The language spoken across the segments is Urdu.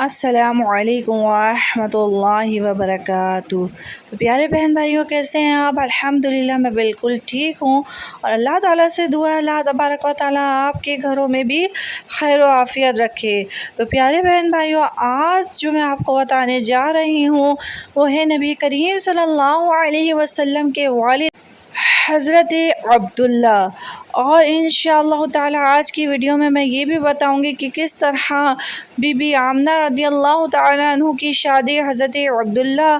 السلام علیکم ورحمۃ اللہ وبرکاتہ۔ تو پیارے بہن بھائیوں، کیسے ہیں آپ؟ الحمدللہ میں بالکل ٹھیک ہوں، اور اللہ تعالیٰ سے دعا ہے اللہ تبارک و تعالیٰ آپ کے گھروں میں بھی خیر و عافیت رکھے۔ تو پیارے بہن بھائیوں، آج جو میں آپ کو بتانے جا رہی ہوں وہ ہے نبی کریم صلی اللہ علیہ وسلم کے والد حضرت عبداللہ، اور انشاءاللہ تعالی آج کی ویڈیو میں یہ بھی بتاؤں گی کہ کس طرح بی بی آمنہ رضی اللہ تعالیٰ عنہ کی شادی حضرت عبداللہ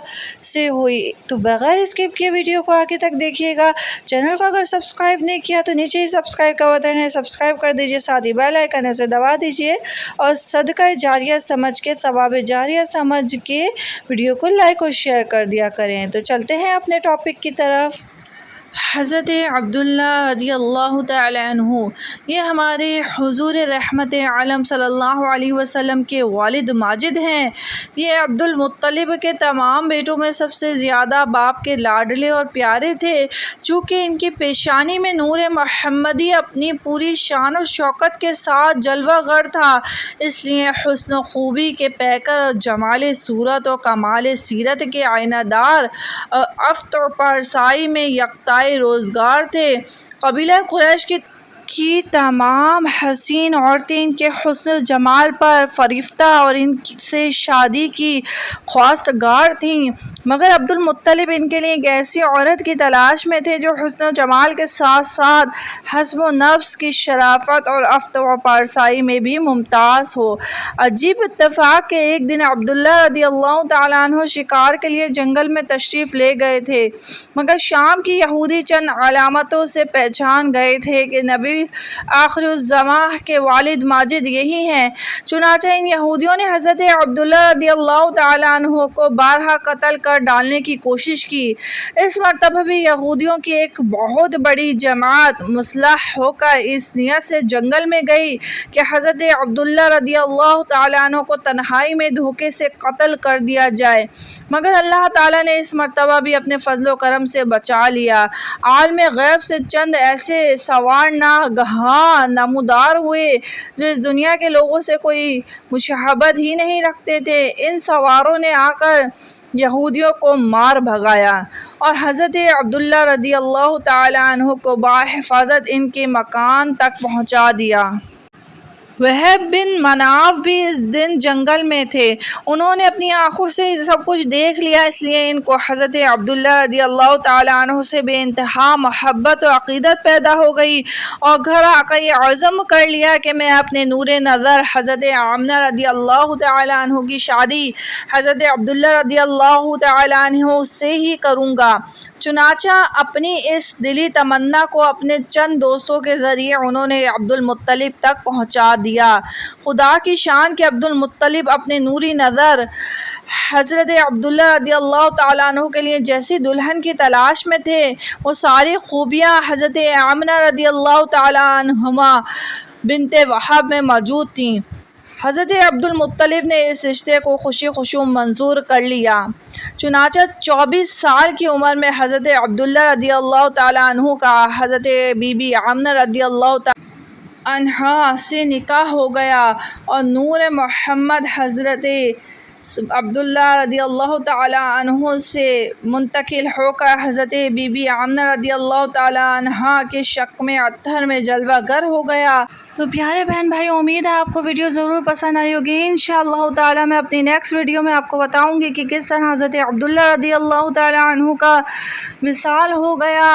سے ہوئی۔ تو بغیر اسکپ کیے ویڈیو کو آگے تک دیکھیے گا۔ چینل کو اگر سبسکرائب نہیں کیا تو نیچے ہی سبسکرائب کا بٹن ہے، سبسکرائب کر دیجئے، ساتھ ہی بیل آئیکن اسے دبا دیجئے، اور صدقہ جاریہ سمجھ کے، ثواب جاریہ سمجھ کے ویڈیو کو لائک اور شیئر کر دیا کریں۔ تو چلتے ہیں اپنے ٹاپک کی طرف۔ حضرت عبداللہ رضی اللہ تعالی عنہ یہ ہمارے حضور رحمت عالم صلی اللہ علیہ وسلم کے والد ماجد ہیں۔ یہ عبد المطلب کے تمام بیٹوں میں سب سے زیادہ باپ کے لاڈلے اور پیارے تھے۔ چونکہ ان کی پیشانی میں نور محمدی اپنی پوری شان و شوکت کے ساتھ جلوہ گر تھا، اس لیے حسن و خوبی کے پیکر اور جمال صورت و کمال سیرت کے آئینہ دار افت و پارسائی میں یکتائے روزگار تھے۔ قبیلہ قریش کی تمام حسین عورتیں ان کے حسن و جمال پر فریفتہ اور ان سے شادی کی خواستگار تھیں، مگر عبد المطلب ان کے لیے ایک ایسی عورت کی تلاش میں تھے جو حسن و جمال کے ساتھ ساتھ حسب و نفس کی شرافت اور افت و پارسائی میں بھی ممتاز ہو۔ عجیب اتفاق کہ ایک دن عبداللہ رضی اللہ تعالیٰ عنہ شکار کے لیے جنگل میں تشریف لے گئے تھے، مگر شام کی یہودی چند علامتوں سے پہچان گئے تھے کہ نبی آخر الزماں کے والد ماجد یہی ہیں۔ چنانچہ ان یہودیوں نے حضرت عبداللہ رضی اللہ تعالیٰ عنہ کو بارہا قتل کر ڈالنے کی کوشش کی۔ اس مرتبہ بھی یہودیوں کی ایک بہت بڑی جماعت مسلح ہو کر اس نیت سے جنگل میں گئی کہ حضرت عبداللہ رضی اللہ تعالیٰ عنہ کو تنہائی میں دھوکے سے قتل کر دیا جائے، مگر اللہ تعالیٰ نے اس مرتبہ بھی اپنے فضل و کرم سے بچا لیا۔ عالم غیب سے چند ایسے سوار ناگہاں نمودار ہوئے جو اس دنیا کے لوگوں سے کوئی مشابہت ہی نہیں رکھتے تھے۔ ان سواروں نے آ کر یہودیوں کو مار بھگایا اور حضرت عبداللہ رضی اللہ تعالی عنہ کو بحفاظت ان کے مکان تک پہنچا دیا۔ وہب بن مناف بھی اس دن جنگل میں تھے۔ انہوں نے اپنی آنکھوں سے سب کچھ دیکھ لیا، اس لیے ان کو حضرت عبداللہ رضی اللہ تعالیٰ عنہ سے بے انتہا محبت و عقیدت پیدا ہو گئی، اور گھر آ کر یہ عزم کر لیا کہ میں اپنے نور نظر حضرت آمنہ رضی اللہ تعالیٰ عنہ کی شادی حضرت عبداللہ رضی اللہ تعالیٰ عنہ سے ہی کروں گا۔ چنانچہ اپنی اس دلی تمنا کو اپنے چند دوستوں کے ذریعے انہوں نے عبد المطلب تک پہنچا دیا۔ خدا کی شان کہ عبد المطلب اپنے نوری نظر حضرت عبداللہ رضی اللہ تعالیٰ عنہ کے لیے جیسی دلہن کی تلاش میں تھے، وہ ساری خوبیاں حضرت آمنہ رضی اللہ تعالیٰ عنہما بنت وہب میں موجود تھیں۔ حضرت عبد المطلب نے اس رشتے کو خوشی خوشی منظور کر لیا۔ چنانچہ 24 سال کی عمر میں حضرت عبداللہ رضی اللہ تعالیٰ عنہ کا حضرت بی بی آمنہ رضی اللہ تعالیٰ عنہا سے نکاح ہو گیا، اور نور محمد حضرت عبداللہ رضی اللہ تعالیٰ عنہ سے منتقل ہو کر حضرت بی بی آمنہ رضی اللہ تعالیٰ عنہا کے شکم اطہر میں جلوہ گر ہو گیا۔ تو پیارے بہن بھائی، امید ہے آپ کو ویڈیو ضرور پسند آئی ہوگی۔ انشاءاللہ تعالی میں اپنی نیکسٹ ویڈیو میں آپ کو بتاؤں گی کہ کس طرح حضرت عبداللہ رضی اللہ تعالی عنہ کا وصال ہو گیا،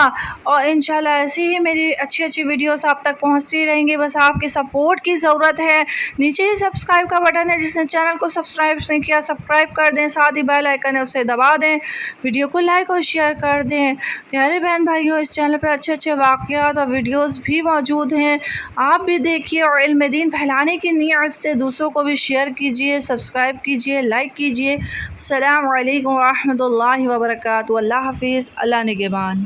اور انشاءاللہ ایسی ہی میری اچھی ویڈیوز آپ تک پہنچتی رہیں گی۔ بس آپ کی سپورٹ کی ضرورت ہے۔ نیچے ہی سبسکرائب کا بٹن ہے، جس نے چینل کو سبسکرائب نہیں کیا سبسکرائب کر دیں، ساتھ ہی بیل آئیکن ہے اسے دبا دیں، ویڈیو کو لائک اور شیئر کر دیں۔ پیارے بہن بھائیوں، اس چینل پر اچھے واقعات اور ویڈیوز بھی موجود ہیں، آپ بھی دیکھیے، اور علم دین پھیلانے کی نیت سے دوسروں کو بھی شیئر کیجیے، سبسکرائب کیجیے، لائک کیجیے۔ السلام علیکم ورحمۃ اللہ وبرکاتہ۔ اللہ حافظ، اللہ نگہبان۔